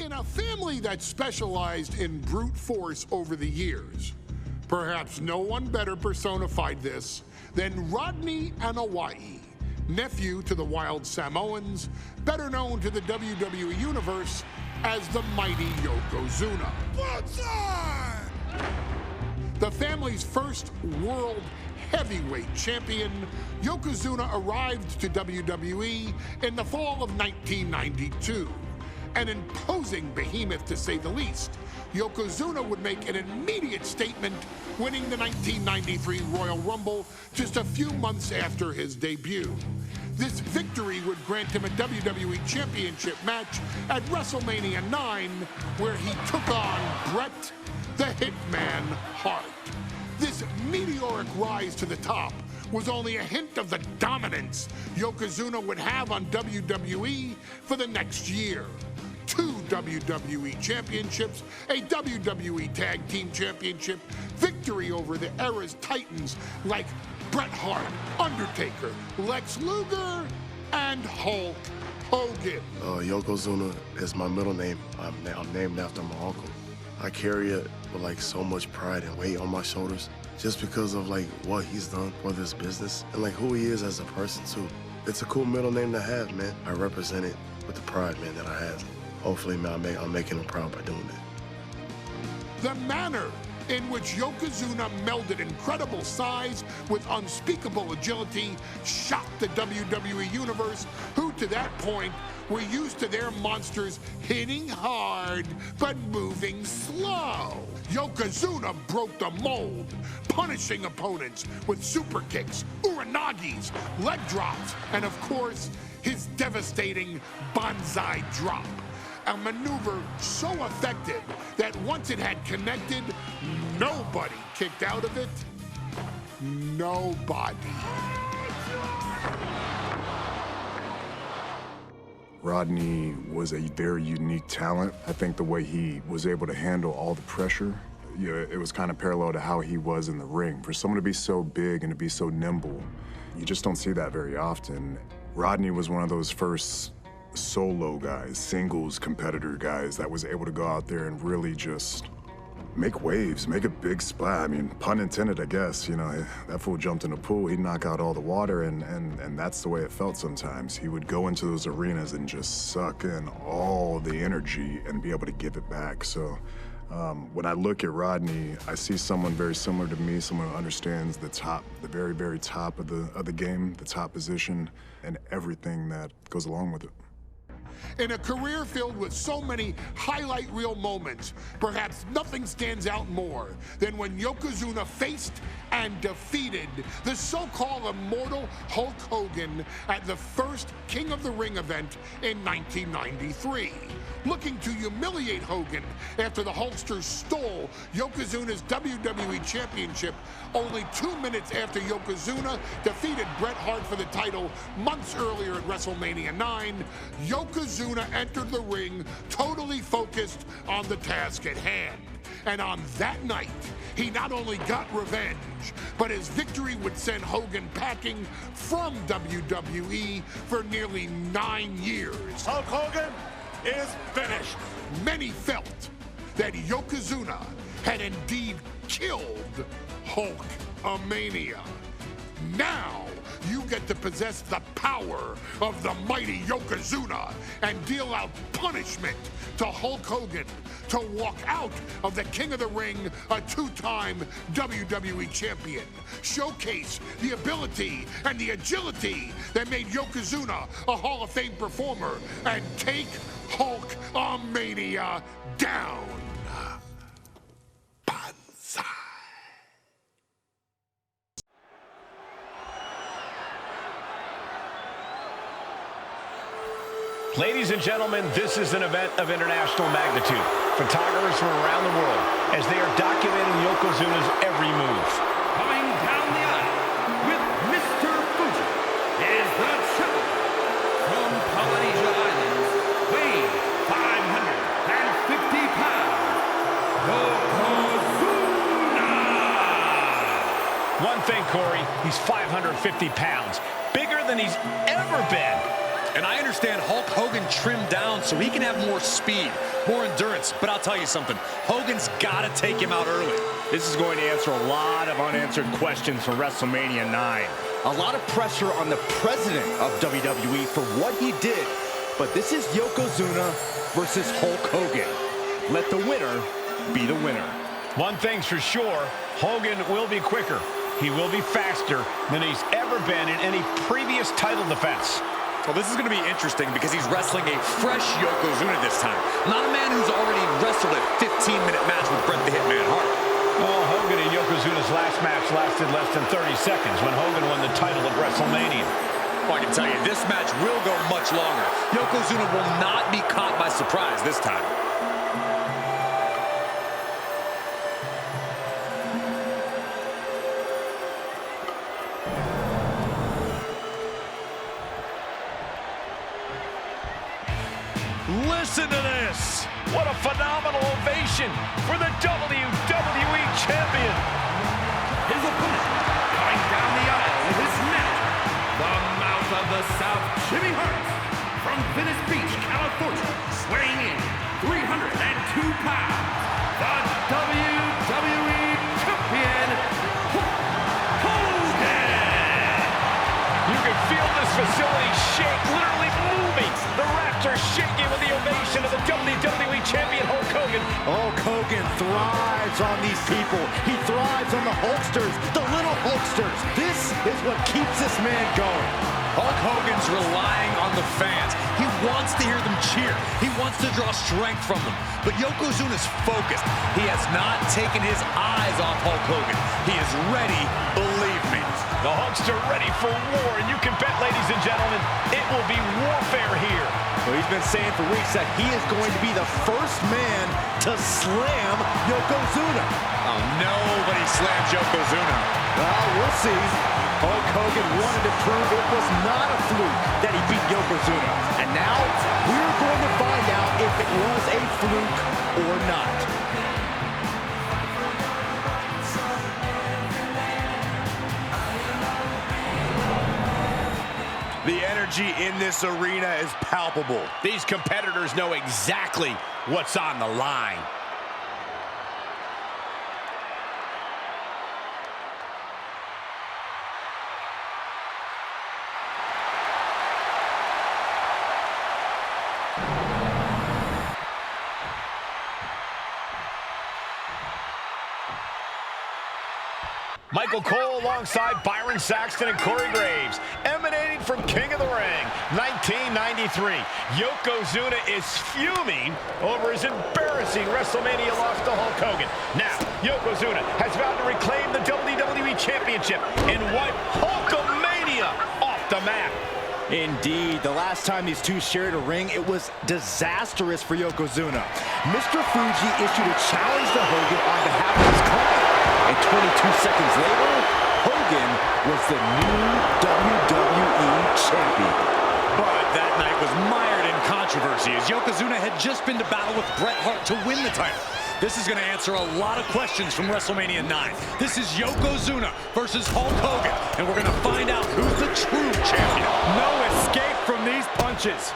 In a family that specialized in brute force over the years, perhaps no one better personified this than Rodney Anawai, nephew to the Wild Samoans, better known to the WWE Universe as the mighty Yokozuna. The family's first world heavyweight champion, Yokozuna arrived to WWE in the fall of 1992. An imposing behemoth, to say the least, Yokozuna would make an immediate statement, winning the 1993 Royal Rumble just a few months after his debut. This victory would grant him a WWE Championship match at WrestleMania 9, where he took on Bret the Hitman Hart. This meteoric rise to the top was only a hint of the dominance Yokozuna would have on WWE for the next year. 2 WWE championships, a WWE Tag Team Championship, victory over the era's titans like Bret Hart, Undertaker, Lex Luger, and Hulk Hogan. Yokozuna is my middle name. I'm named after my uncle. I carry it with like so much pride and weight on my shoulders just because of like what he's done for this business and like who he is as a person too. It's a cool middle name to have, man. I represent it with the pride, man, that I have. Hopefully, man, I'm making him proud by doing that. The manner in which Yokozuna melded incredible size with unspeakable agility shocked the WWE Universe, who to that point were used to their monsters hitting hard but moving slow. Yokozuna broke the mold, punishing opponents with super kicks, uranagis, leg drops, and of course, his devastating banzai drop. A maneuver so effective that once it had connected, nobody kicked out of it. Nobody. Rodney was a very unique talent. I think the way he was able to handle all the pressure, it was kind of parallel to how he was in the ring. For someone to be so big and to be so nimble, you just don't see that very often. Rodney was one of those first solo guys, singles competitor guys that was able to go out there and really just make waves, make a big splash. I mean, pun intended, I guess. You know, that fool jumped in a pool, he'd knock out all the water, and that's the way it felt sometimes. He would go into those arenas and just suck in all the energy and be able to give it back. So when I look at Rodney, I see someone very similar to me, someone who understands the top, the very, very top of the game, the top position, and everything that goes along with it. In a career filled with so many highlight reel moments, perhaps nothing stands out more than when Yokozuna faced and defeated the so-called immortal Hulk Hogan at the first King of the Ring event in 1993. Looking to humiliate Hogan after the Hulkster stole Yokozuna's WWE Championship only 2 minutes after Yokozuna defeated Bret Hart for the title months earlier at WrestleMania 9, Yokozuna entered the ring totally focused on the task at hand. And on that night, he not only got revenge, but his victory would send Hogan packing from WWE for nearly 9 years. Hulk Hogan is finished. Many felt that Yokozuna had indeed killed Hulkamania. Now, you get to possess the power of the mighty Yokozuna and deal out punishment to Hulk Hogan to walk out of the King of the Ring, a 2-time WWE champion. Showcase the ability and the agility that made Yokozuna a Hall of Fame performer and take Hulkamania down. Banzai. Ladies and gentlemen, this is an event of international magnitude. Photographers from around the world as they are documenting Yokozuna's every move. Coming down the aisle with Mr. Fuji is the champion from Polynesia Islands, weighing 550 pounds, Yokozuna! One thing, Corey, he's 550 pounds, bigger than he's ever been. And I understand Hulk Hogan trimmed down so he can have more speed, more endurance. But I'll tell you something, Hogan's got to take him out early. This is going to answer a lot of unanswered questions from WrestleMania 9. A lot of pressure on the president of WWE for what he did. But this is Yokozuna versus Hulk Hogan. Let the winner be the winner. One thing's for sure, Hogan will be quicker. He will be faster than he's ever been in any previous title defense. Well, this is going to be interesting because he's wrestling a fresh Yokozuna this time. Not a man who's already wrestled a 15-minute match with Bret the Hitman Hart. Well, Hogan and Yokozuna's last match lasted less than 30 seconds when Hogan won the title at WrestleMania. Well, I can tell you, this match will go much longer. Yokozuna will not be caught by surprise this time. Listen to this! What a phenomenal ovation for the WWE Champion! His opponent, coming down the aisle with his match, the Mouth of the South, Jimmy Hart, from Venice Beach, California, weighing in 302 pounds, the WWE Champion, Hogan! You can feel this facility shake, literally moving. The rafters shaking with the ovation of the WWE Champion, Hulk Hogan. Hulk Hogan thrives on these people. He thrives on the Hulksters, the little Hulksters. This is what keeps this man going. Hulk Hogan's relying on the fans. He wants to hear them cheer. He wants to draw strength from them. But Yokozuna's focused. He has not taken his eyes off Hulk Hogan. He is ready, believe me. The Hulkster ready for war, and you can bet, ladies and gentlemen, it will be warfare here. Well, he's been saying for weeks that he is going to be the first man to slam Yokozuna. Oh, nobody slams Yokozuna. Well, we'll see. Hulk Hogan wanted to prove it was not a fluke that he beat Yokozuna. And now, we're going to find out if it was a fluke or not. The energy in this arena is palpable. These competitors know exactly what's on the line. Michael Cole alongside Byron Saxton and Corey Graves, emanating from King of the Ring, 1993. Yokozuna is fuming over his embarrassing WrestleMania loss to Hulk Hogan. Now, Yokozuna has vowed to reclaim the WWE Championship and wipe Hulkamania off the map. Indeed, the last time these two shared a ring, it was disastrous for Yokozuna. Mr. Fuji issued a challenge to Hogan on behalf of his client. And 22 seconds later, Hogan was the new WWE Champion. But that night was mired in controversy as Yokozuna had just been to battle with Bret Hart to win the title. This is going to answer a lot of questions from WrestleMania 9. This is Yokozuna versus Hulk Hogan, and we're going to find out who's the true champion. No escape from these punches.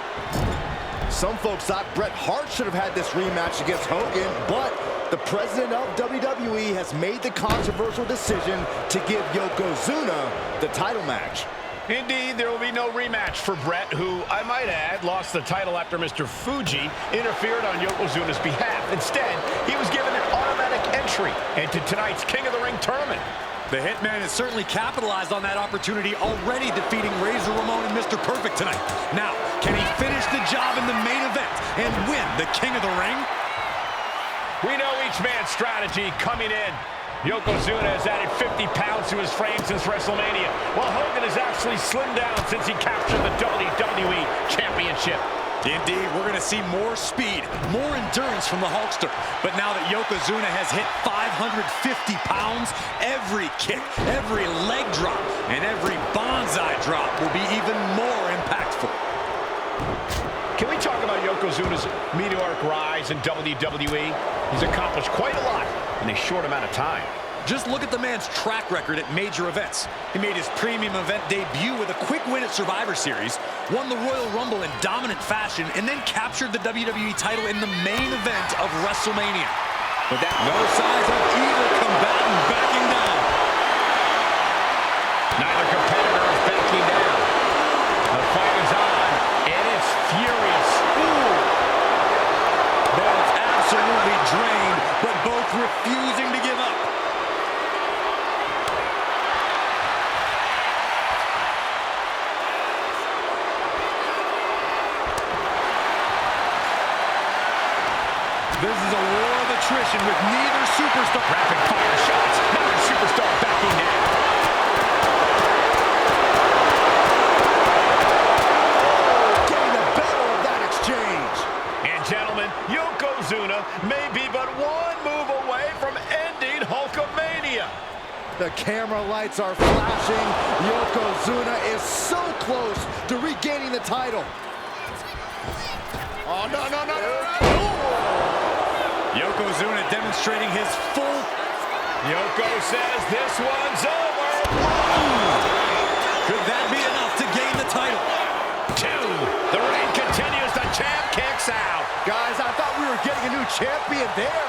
Some folks thought Bret Hart should have had this rematch against Hogan, but the president of WWE has made the controversial decision to give Yokozuna the title match. Indeed, there will be no rematch for Bret, who, I might add, lost the title after Mr. Fuji interfered on Yokozuna's behalf. Instead, he was given an automatic entry into tonight's King of the Ring tournament. The Hitman has certainly capitalized on that opportunity, already defeating Razor Ramon and Mr. Perfect tonight. Now, can he finish the job in the main event and win the King of the Ring? We know each man's strategy coming in. Yokozuna has added 50 pounds to his frame since WrestleMania, while Hogan has actually slimmed down since he captured the WWE Championship. Indeed, we're going to see more speed, more endurance from the Hulkster. But now that Yokozuna has hit 550 pounds, every kick, every leg drop, and every bonsai drop will be even more impactful. Can we talk about Yokozuna's meteoric rise in WWE? He's accomplished quite a lot in a short amount of time. Just look at the man's track record at major events. He made his premium event debut with a quick win at Survivor Series, won the Royal Rumble in dominant fashion, and then captured the WWE title in the main event of WrestleMania. But that no signs of either combatant backing down. Neither competitor is backing down. The fight is on, and it's furious. Ooh. Both absolutely drained, but both refusing to give up. This is a war of attrition with neither superstar. Rapid fire shots. Neither superstar backing down. Getting the better of that exchange. And gentlemen, Yokozuna may be but one move away from ending Hulkamania. The camera lights are flashing. Yokozuna is so close to regaining the title. Oh, no, no, no, no, no. Yokozuna demonstrating his full... Yoko says this one's over. Could that be enough to gain the title? 2. The reign continues. The champ kicks out. Guys, I thought we were getting a new champion there.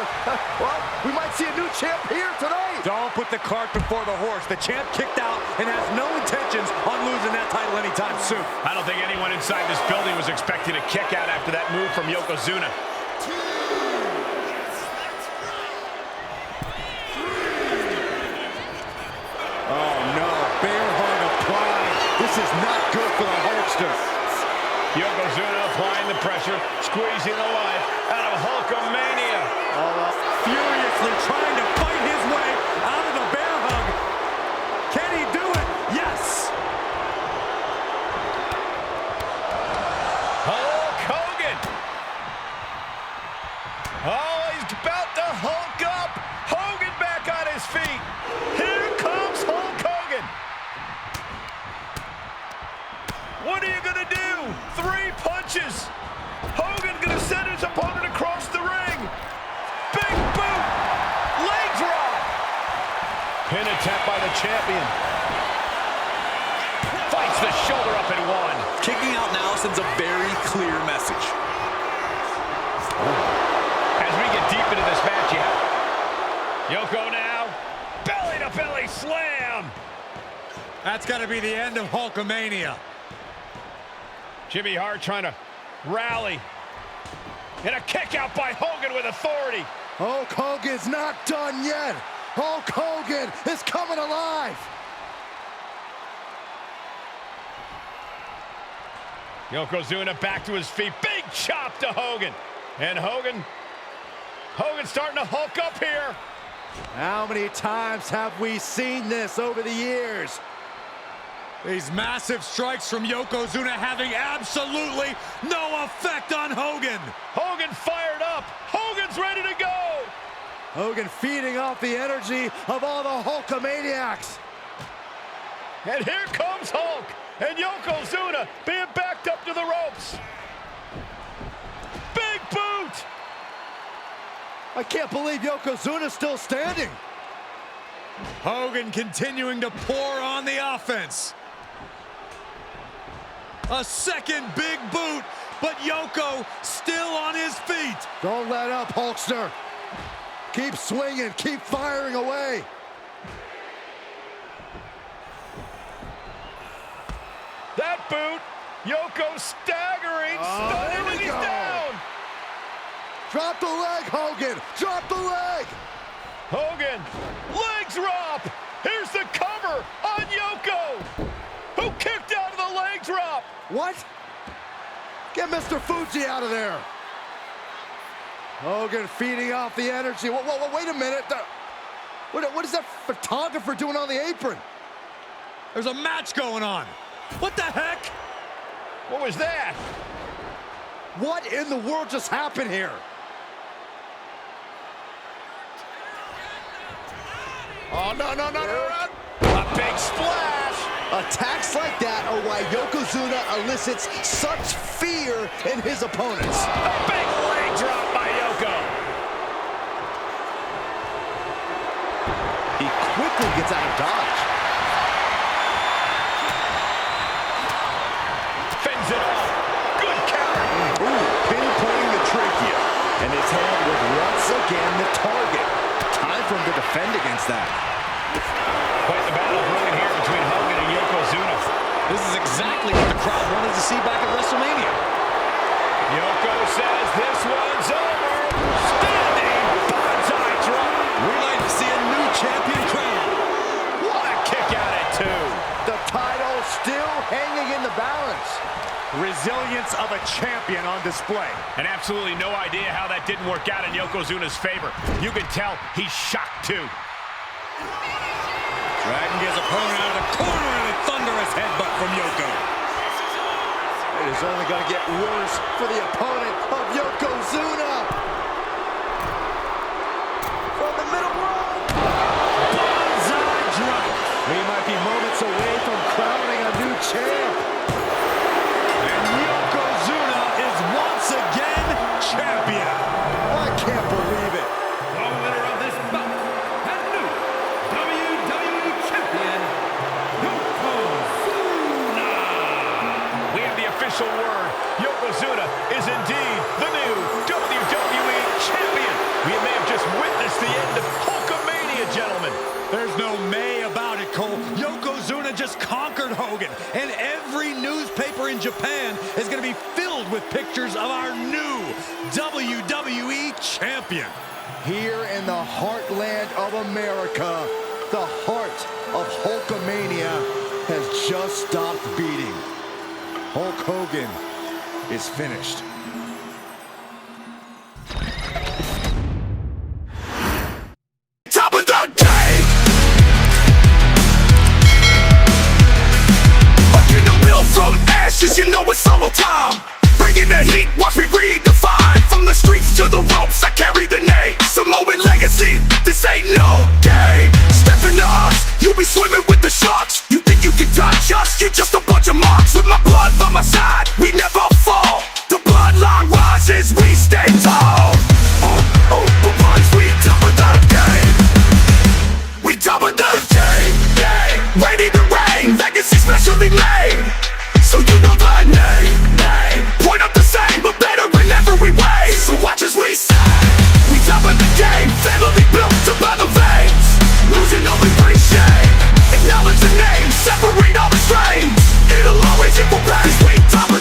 Well, we might see a new champ here tonight. Don't put the cart before the horse. The champ kicked out and has no intentions on losing that title anytime soon. I don't think anyone inside this building was expecting a kick out after that move from Yokozuna. Oh, no. Bear hug of pride. This is not good for the Hulkster. Yokozuna applying the pressure, squeezing the life out of Hulkamania. Furiously trying to fight his way out of the bear hug. Can he do it? Yes! Hulk Hogan. Oh, he's about to Hulk up. Hogan back on his feet. Here comes Hulk Hogan. What are you going to do? 3 punches. Hogan going to send his opponent across the ring. Big boot. Leg drop. Pin attempt by the champion. Fights the shoulder up and 1. Kicking out now sends a very clear message. As we get deep into this match, Yoko now. Belly to belly slam. That's got to be the end of Hulkamania. Jimmy Hart trying to rally. And a kick out by Hogan with authority. Hulk Hogan's not done yet. Hulk Hogan is coming alive. Yokozuna back to his feet. Big chop to Hogan. And Hogan's starting to Hulk up here. How many times have we seen this over the years? These massive strikes from Yokozuna having absolutely no effect on Hogan. Hogan fired up. Hogan's ready to go. Hogan feeding off the energy of all the Hulkamaniacs. And here comes Hulk. And Yokozuna being backed up to the ropes. Big boot. I can't believe Yokozuna's still standing. Hogan continuing to pour on the offense. A second big boot, but Yoko still on his feet. Don't let up, Hulkster. Keep swinging, keep firing away. That boot, Yoko staggering, stunning, and he's down. Drop the leg, Hogan, drop the leg. Hogan, leg drop. Here's the cover on Yoko, who kicked out of the leg drop. What? Get Mr. Fuji out of there. Hogan feeding off the energy. Whoa, wait a minute. What is that photographer doing on the apron? There's a match going on. What the heck? What was that? What in the world just happened here? Oh, no, no, no, no, no. A big splash. Attacks like that are why Yokozuna elicits such fear in his opponents. A big leg drop by Yoko. He still hanging in the balance. Resilience of a champion on display. And absolutely no idea how that didn't work out in Yokozuna's favor. You can tell he's shocked too. Dragon gets opponent out of the corner and a thunderous headbutt from Yoko. It is only going to get worse for the opponent of Yokozuna. From the middle rope. Bonsai drop. We might be moments away from crowning a new champ. And Yokozuna is once again champion. I can't believe it. The winner of this bout and new WWE Champion, Yokozuna. We have the official word. Yokozuna is indeed the new WWE Champion. We may have just witnessed the end of Hulkamania, gentlemen. There's no may about it, Cole. Yokozuna just conquered Hogan, and every newspaper in Japan is going to be filled with pictures of our new WWE Champion. Here in the heartland of America, the heart of Hulkamania has just stopped beating. Hulk Hogan is finished. Top of the game. Fucking the wheel from ashes, you know it's solo time. Bringing the heat, watch me redefine. From the streets to the ropes, I carry the name. Samoan legacy, this ain't no game. Step into us, you'll be swimming with the sharks. You think you can touch us, you're just a bunch of marks. With my blood by my side, we never fall. The bloodline rises, we stay tall. But once we top of the game, we top of the game. Ready to reign, legacy specially made. So you know the name. Point up the same, but better in every way. So watch as we say, we top of the game. Family built to by the veins. Losing only brings shame. Acknowledge the name, separate all the strains. It'll always equal pace. We top of